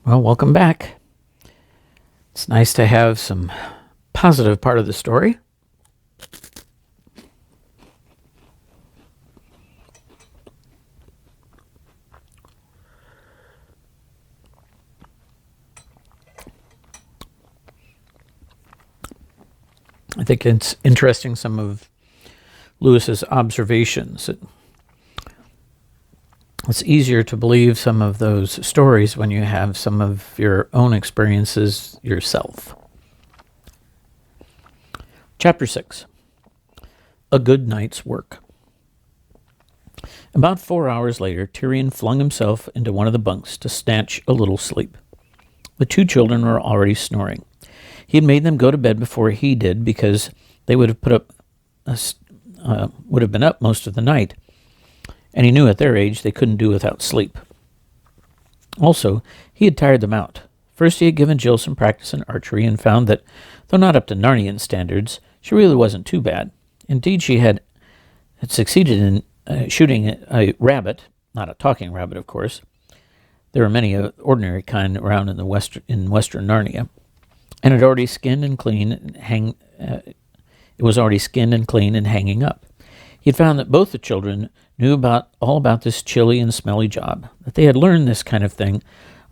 Well, welcome back. It's nice to have some positive part of the story. I think it's interesting, some of Lewis's observations. It's easier to believe some of those stories when you have some of your own experiences yourself. Chapter 6. A Good Night's Work. About 4 hours later, Tyrion flung himself into one of the bunks to snatch a little sleep. The two children were already snoring. He had made them go to bed before he did because they would have been up most of the night, and he knew at their age they couldn't do without sleep. Also, he had tired them out. First, he had given Jill some practice in archery and found that, though not up to Narnian standards, she really wasn't too bad. Indeed, she had succeeded in shooting a rabbit, not a talking rabbit, of course. There are many ordinary kind around in western Narnia, and it already skinned and clean and it was already skinned and clean and hanging up. He had found that both the children knew all about this chilly and smelly job, that they had learned this kind of thing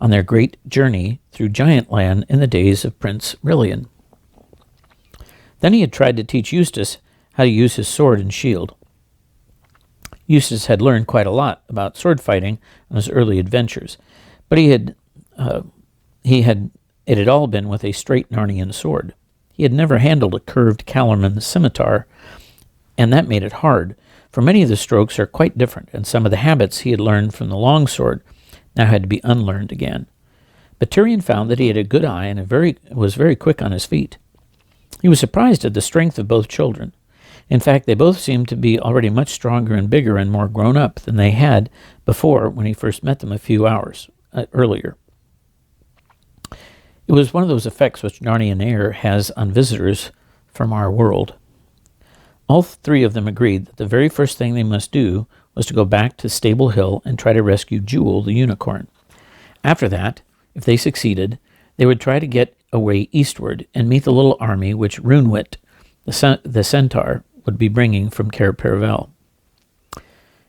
on their great journey through Giant Land in the days of Prince Rilian. Then he had tried to teach Eustace how to use his sword and shield. Eustace had learned quite a lot about sword fighting on his early adventures, but it had all been with a straight Narnian sword. He had never handled a curved Calorman scimitar, and that made it hard, for many of the strokes are quite different, and some of the habits he had learned from the longsword now had to be unlearned again. But Tyrion found that he had a good eye and was very quick on his feet. He was surprised at the strength of both children. In fact, they both seemed to be already much stronger and bigger and more grown up than they had before when he first met them a few hours earlier. It was one of those effects which Narnian air has on visitors from our world. All three of them agreed that the very first thing they must do was to go back to Stable Hill and try to rescue Jewel the unicorn. After that, if they succeeded, they would try to get away eastward and meet the little army which Runewit, the centaur, would be bringing from Cair Paravel.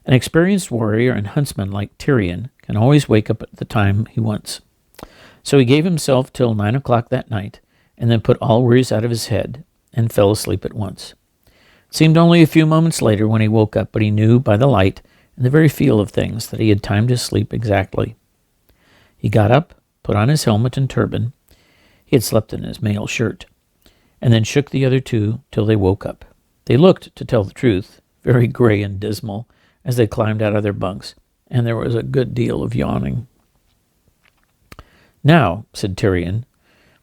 An experienced warrior and huntsman like Tyrion can always wake up at the time he wants. So he gave himself till 9 o'clock that night, and then put all worries out of his head, and fell asleep at once. It seemed only a few moments later when he woke up, but he knew by the light and the very feel of things that he had time to sleep exactly. He got up, put on his helmet and turban — he had slept in his mail shirt — and then shook the other two till they woke up. They looked, to tell the truth, very gray and dismal as they climbed out of their bunks, and there was a good deal of yawning. "Now," said Tyrion,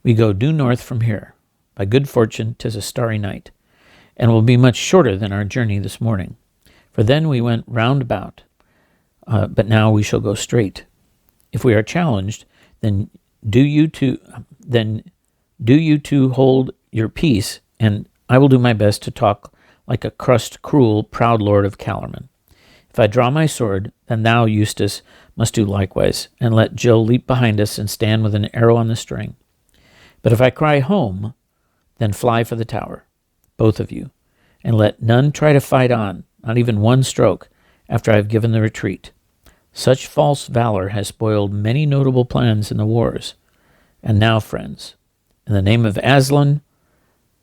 "we go due north from here. By good fortune 'tis a starry night, and will be much shorter than our journey this morning. For then we went round about, but now we shall go straight. If we are challenged, then do you two hold your peace, and I will do my best to talk like a crushed, cruel, proud lord of Calorman. If I draw my sword, then thou, Eustace, must do likewise, and let Jill leap behind us and stand with an arrow on the string. But if I cry home, then fly for the tower, both of you, and let none try to fight on, not even one stroke, after I have given the retreat. Such false valor has spoiled many notable plans in the wars. And now, friends, in the name of Aslan,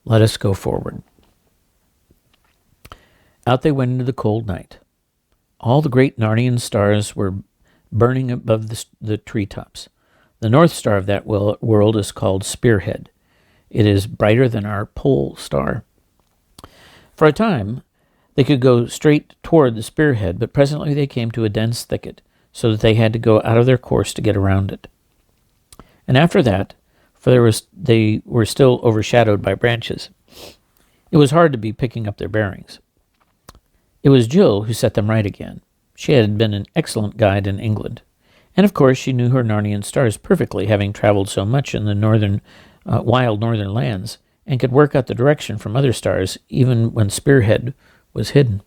let us go forward." Out they went into the cold night. All the great Narnian stars were burning above the treetops. The north star of that world is called Spearhead. It is brighter than our pole star. For a time, they could go straight toward the spearhead, but presently they came to a dense thicket, so that they had to go out of their course to get around it. And after that, for they were still overshadowed by branches, it was hard to be picking up their bearings. It was Jill who set them right again. She had been an excellent guide in England, and of course she knew her Narnian stars perfectly, having traveled so much in the wild northern lands, and could work out the direction from other stars even when Spearhead was hidden.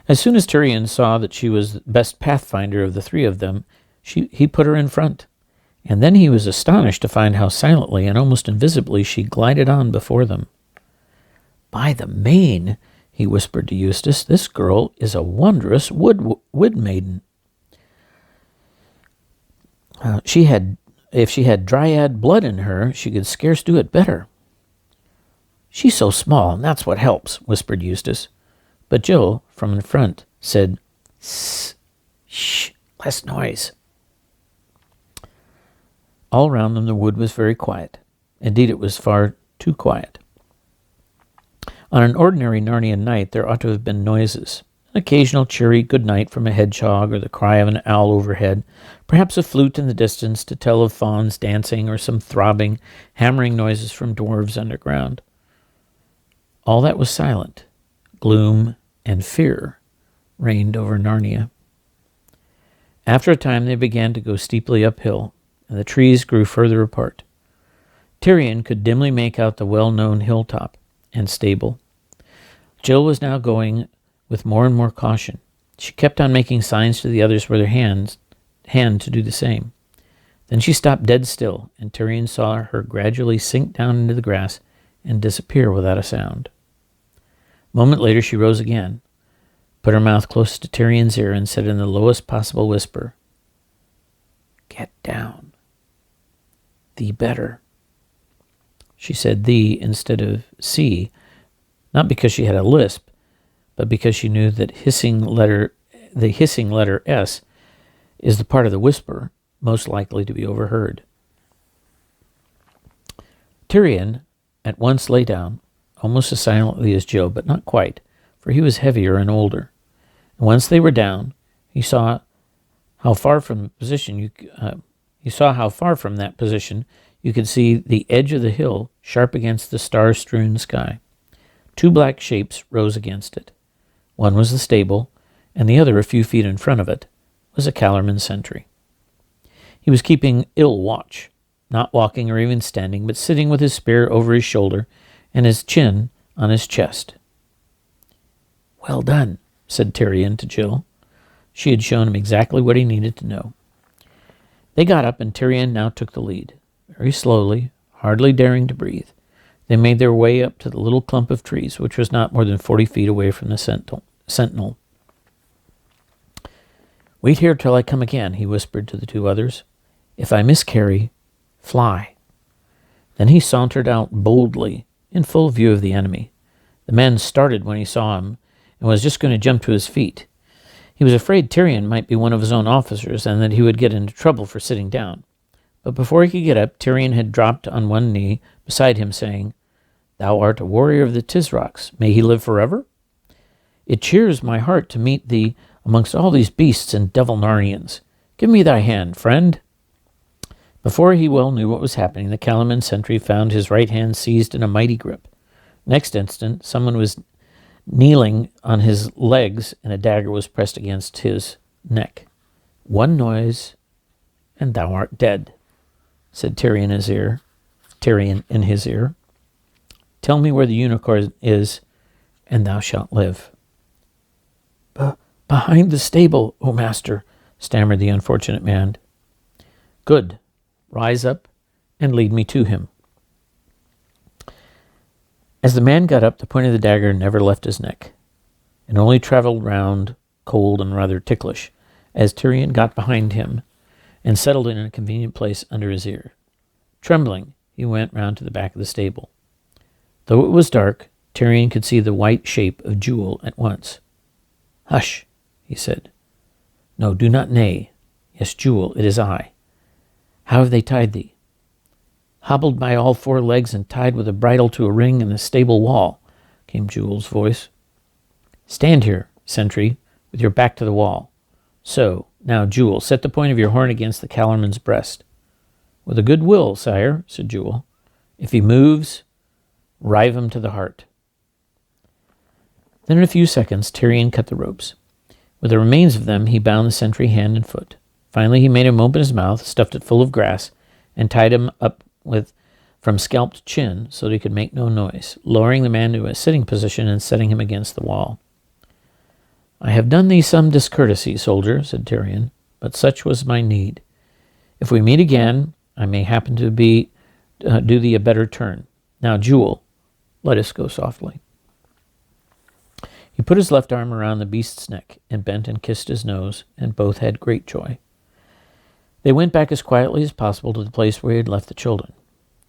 As soon as Tyrion saw that she was the best pathfinder of the three of them, He put her in front, and then he was astonished to find how silently and almost invisibly she glided on before them. "By the main," he whispered to Eustace, "this girl is a wondrous wood maiden. If she had dryad blood in her, she could scarce do it better." "She's so small, and that's what helps," whispered Eustace. But Jill, from in front, said, "Shh, less noise." All round them the wood was very quiet. Indeed, it was far too quiet. On an ordinary Narnian night there ought to have been noises. An occasional cheery good night from a hedgehog, or the cry of an owl overhead, perhaps a flute in the distance to tell of fauns dancing, or some throbbing, hammering noises from dwarves underground. All that was silent. Gloom and fear reigned over Narnia. After a time they began to go steeply uphill, and the trees grew further apart. Tirian could dimly make out the well-known hilltop and stable. Jill was now going with more and more caution. She kept on making signs to the others with her hand to do the same. Then she stopped dead still, and Tirian saw her gradually sink down into the grass and disappear without a sound. A moment later she rose again, put her mouth close to Tirian's ear, and said in the lowest possible whisper, "Get down. Thee better." She said thee instead of see, not because she had a lisp, but because she knew that the hissing letter S is the part of the whisper most likely to be overheard. Tirian at once lay down, almost as silently as Jill, but not quite, for he was heavier and older. And once they were down, he saw how far from that position you could see the edge of the hill sharp against the star-strewn sky. Two black shapes rose against it. One was the stable, and the other, a few feet in front of it, was a Calorman sentry. He was keeping ill watch, not walking or even standing, but sitting with his spear over his shoulder and his chin on his chest. "Well done," said Tirian to Jill. She had shown him exactly what he needed to know. They got up, and Tirian now took the lead. Very slowly, hardly daring to breathe, they made their way up to the little clump of trees, which was not more than 40 feet away from the sentinel. "Wait here till I come again," he whispered to the two others. "If I miscarry, fly." Then he sauntered out boldly, in full view of the enemy. The man started when he saw him, and was just going to jump to his feet. He was afraid Tirian might be one of his own officers, and that he would get into trouble for sitting down. But before he could get up, Tirian had dropped on one knee beside him, saying, "Thou art a warrior of the Tisrocs. May he live forever? It cheers my heart to meet thee amongst all these beasts and devil Narnians. Give me thy hand, friend." Before he well knew what was happening, the Calorman sentry found his right hand seized in a mighty grip. Next instant, someone was kneeling on his legs, and a dagger was pressed against his neck. "One noise, and thou art dead," said Tirian in his ear. "Tell me where the unicorn is, and thou shalt live." Behind the stable, O master," stammered the unfortunate man. "Good. Rise up and lead me to him." As the man got up, the point of the dagger never left his neck, and only traveled round, cold and rather ticklish, as Tirian got behind him and settled in a convenient place under his ear. Trembling, he went round to the back of the stable. Though it was dark, Tirian could see the white shape of Jewel at once. "Hush," he said. "No, do not neigh. Yes, Jewel, it is I. How have they tied thee?" "Hobbled by all four legs and tied with a bridle to a ring in the stable wall," came Jewel's voice. "Stand here, sentry, with your back to the wall. So, now, Jewel, set the point of your horn against the Calorman's breast." "With a good will, sire," said Jewel. "If he moves, rive him to the heart." Then in a few seconds, Tirian cut the ropes. With the remains of them, he bound the sentry hand and foot. Finally, he made him open his mouth, stuffed it full of grass, and tied him up from scalp to chin so that he could make no noise, lowering the man to a sitting position and setting him against the wall. "I have done thee some discourtesy, soldier," said Tirian. but such was my need. If we meet again, I may happen to do thee a better turn. Now, Jewel, let us go softly." He put his left arm around the beast's neck and bent and kissed his nose, and both had great joy. They went back as quietly as possible to the place where he had left the children.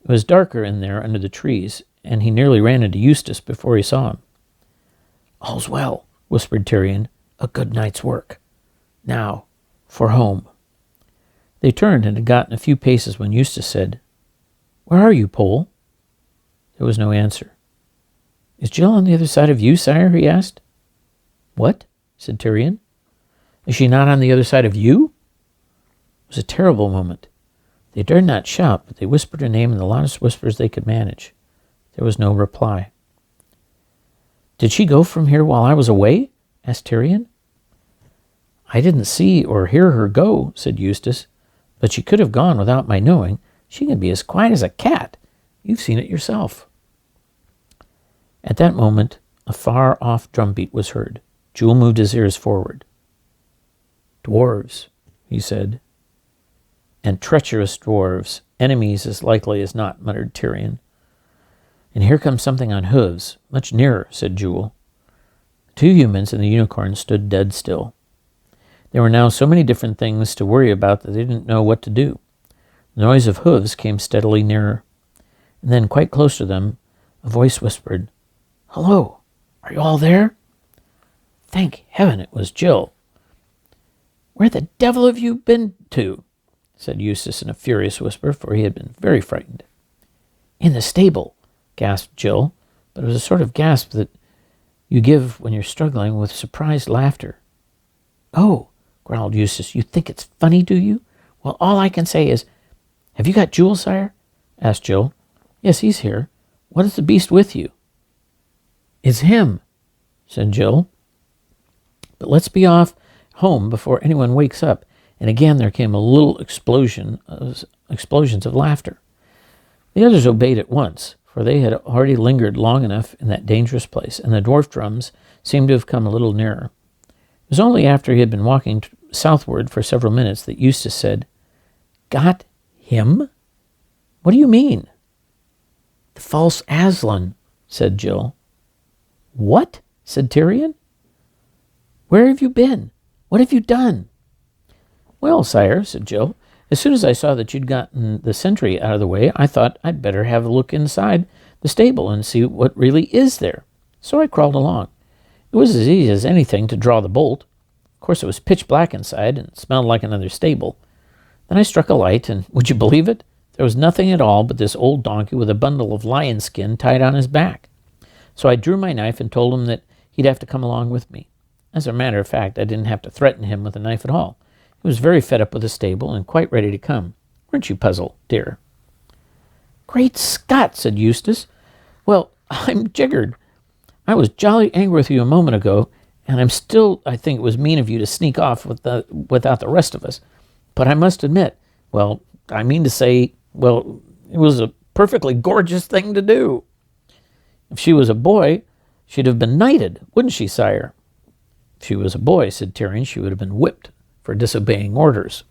It was darker in there under the trees, and he nearly ran into Eustace before he saw him. "All's well," whispered Tyrion. "A good night's work. Now, for home." They turned and had gotten a few paces when Eustace said, "Where are you, Pole?" There was no answer. "Is Jill on the other side of you, sire?" he asked. "What?" said Tyrion. "Is she not on the other side of you?" It was a terrible moment. They dared not shout, but they whispered her name in the loudest whispers they could manage. There was no reply. "Did she go from here while I was away?" asked Tyrion. "I didn't see or hear her go," said Eustace, "but she could have gone without my knowing. She can be as quiet as a cat. You've seen it yourself." At that moment, a far-off drumbeat was heard. Jewel moved his ears forward. "Dwarves," he said. "And treacherous dwarves, enemies as likely as not," muttered Tyrion. "And here comes something on hooves, much nearer," said Jewel. The two humans and the unicorn stood dead still. There were now so many different things to worry about that they didn't know what to do. The noise of hooves came steadily nearer. And then, quite close to them, a voice whispered, "Hello, are you all there?" Thank heaven it was Jill. "Where the devil have you been to?" said Eustace in a furious whisper, for he had been very frightened. "In the stable," gasped Jill, but it was a sort of gasp that you give when you're struggling with surprised laughter. "Oh," growled Eustace, "you think it's funny, do you? Well, all I can say is—" "Have you got Jewel, sire?" asked Jill. "Yes, he's here. What is the beast with you?" "It's him," said Jill. "But let's be off home before anyone wakes up." And again there came a little explosions of laughter. The others obeyed at once, for they had already lingered long enough in that dangerous place, and the dwarf drums seemed to have come a little nearer. It was only after he had been walking southward for several minutes that Eustace said, "Got him? What do you mean?" "The false Aslan," said Jill. "What?" said Tyrion. "Where have you been? What have you done?" "Well, sire," said Jill, "as soon as I saw that you'd gotten the sentry out of the way, I thought I'd better have a look inside the stable and see what really is there. So I crawled along. It was as easy as anything to draw the bolt. Of course, it was pitch black inside and smelled like another stable. Then I struck a light, and would you believe it? There was nothing at all but this old donkey with a bundle of lion skin tied on his back. So I drew my knife and told him that he'd have to come along with me. As a matter of fact, I didn't have to threaten him with a knife at all. He was very fed up with the stable and quite ready to come. Weren't you, Puzzle, dear?" "Great Scott," said Eustace. "Well, I'm jiggered. I was jolly angry with you a moment ago, and I think it was mean of you to sneak off without the rest of us. But I must admit, it was a perfectly gorgeous thing to do. If she was a boy, she'd have been knighted, wouldn't she, sire?" "If she was a boy," said Tyrion, "she would have been whipped for disobeying orders."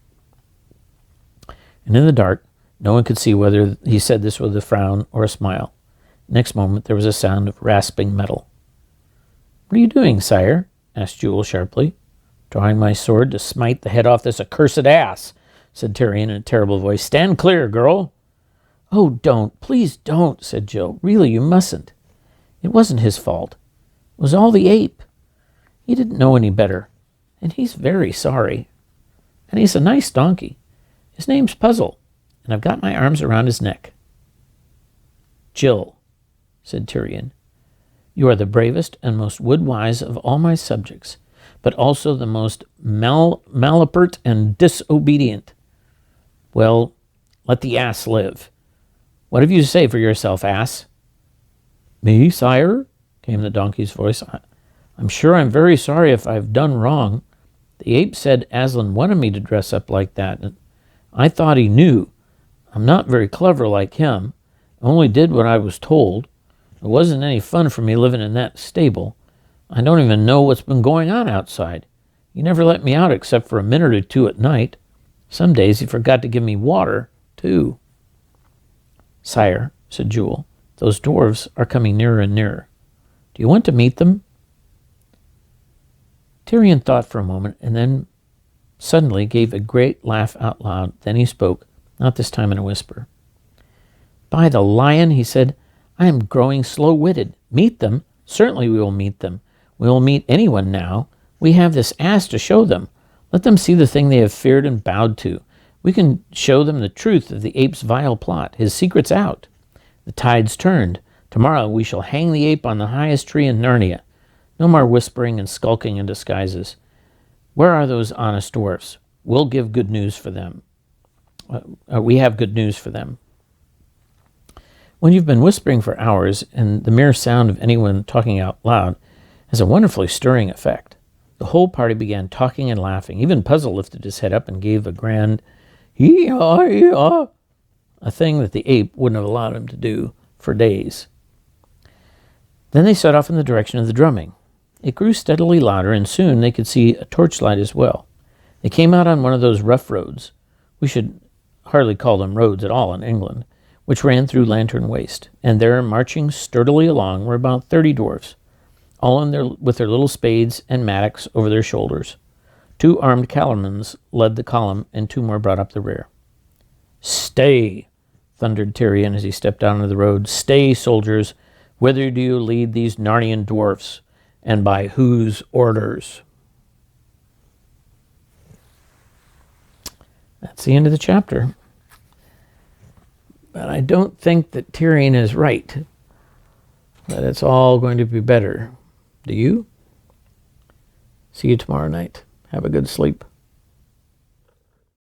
And in the dark, no one could see whether he said this with a frown or a smile. Next moment, there was a sound of rasping metal. "What are you doing, sire?" asked Jewel sharply. "Drawing my sword to smite the head off this accursed ass," said Tyrion in a terrible voice. "Stand clear, girl." "Oh, don't. Please don't," said Jill. "Really, you mustn't. It wasn't his fault. It was all the ape. He didn't know any better. And he's very sorry. And he's a nice donkey. His name's Puzzle, and I've got my arms around his neck." "Jill," said Tyrion, "you are the bravest and most wood-wise of all my subjects, but also the most malapert and disobedient. Well, let the ass live. What have you to say for yourself, ass?" "Me, sire?" came the donkey's voice. "I'm sure I'm very sorry if I've done wrong. The ape said Aslan wanted me to dress up like that, and I thought he knew. I'm not very clever like him. I only did what I was told. It wasn't any fun for me living in that stable. I don't even know what's been going on outside. You never let me out except for a minute or two at night. Some days you forgot to give me water, too. Sire, said Jewel, those dwarves are coming nearer and nearer. Do you want to meet them? Tyrion thought for a moment and then suddenly gave a great laugh out loud. Then he spoke, not this time in a whisper. By the lion, he said, I am growing slow-witted. Meet them? Certainly we will meet them. We will meet anyone now. We have this ass to show them. Let them see the thing they have feared and bowed to. We can show them the truth of the ape's vile plot. His secret's out. The tide's turned. Tomorrow we shall hang the ape on the highest tree in Narnia. No more whispering and skulking in disguises. Where are those honest dwarfs? We'll give good news for them. We have good news for them. When you've been whispering for hours, and the mere sound of anyone talking out loud has a wonderfully stirring effect. The whole party began talking and laughing. Even Puzzle lifted his head up and gave a grand hee-haw, hee-haw, a thing that the ape wouldn't have allowed him to do for days. Then they set off in the direction of the drumming. It grew steadily louder, and soon they could see a torchlight as well. They came out on one of those rough roads. We should hardly call them roads at all in England, which ran through Lantern Waste, and there, marching sturdily along, were about 30 dwarfs, all with their little spades and mattocks over their shoulders. 2 armed calermans led the column, and 2 more brought up the rear. Stay, thundered Tyrion as he stepped out onto the road. Stay, soldiers. Whither do you lead these Narnian dwarfs, and by whose orders? That's the end of the chapter. But I don't think that Tyrion is right, that it's all going to be better. Do you? See you tomorrow night. Have a good sleep.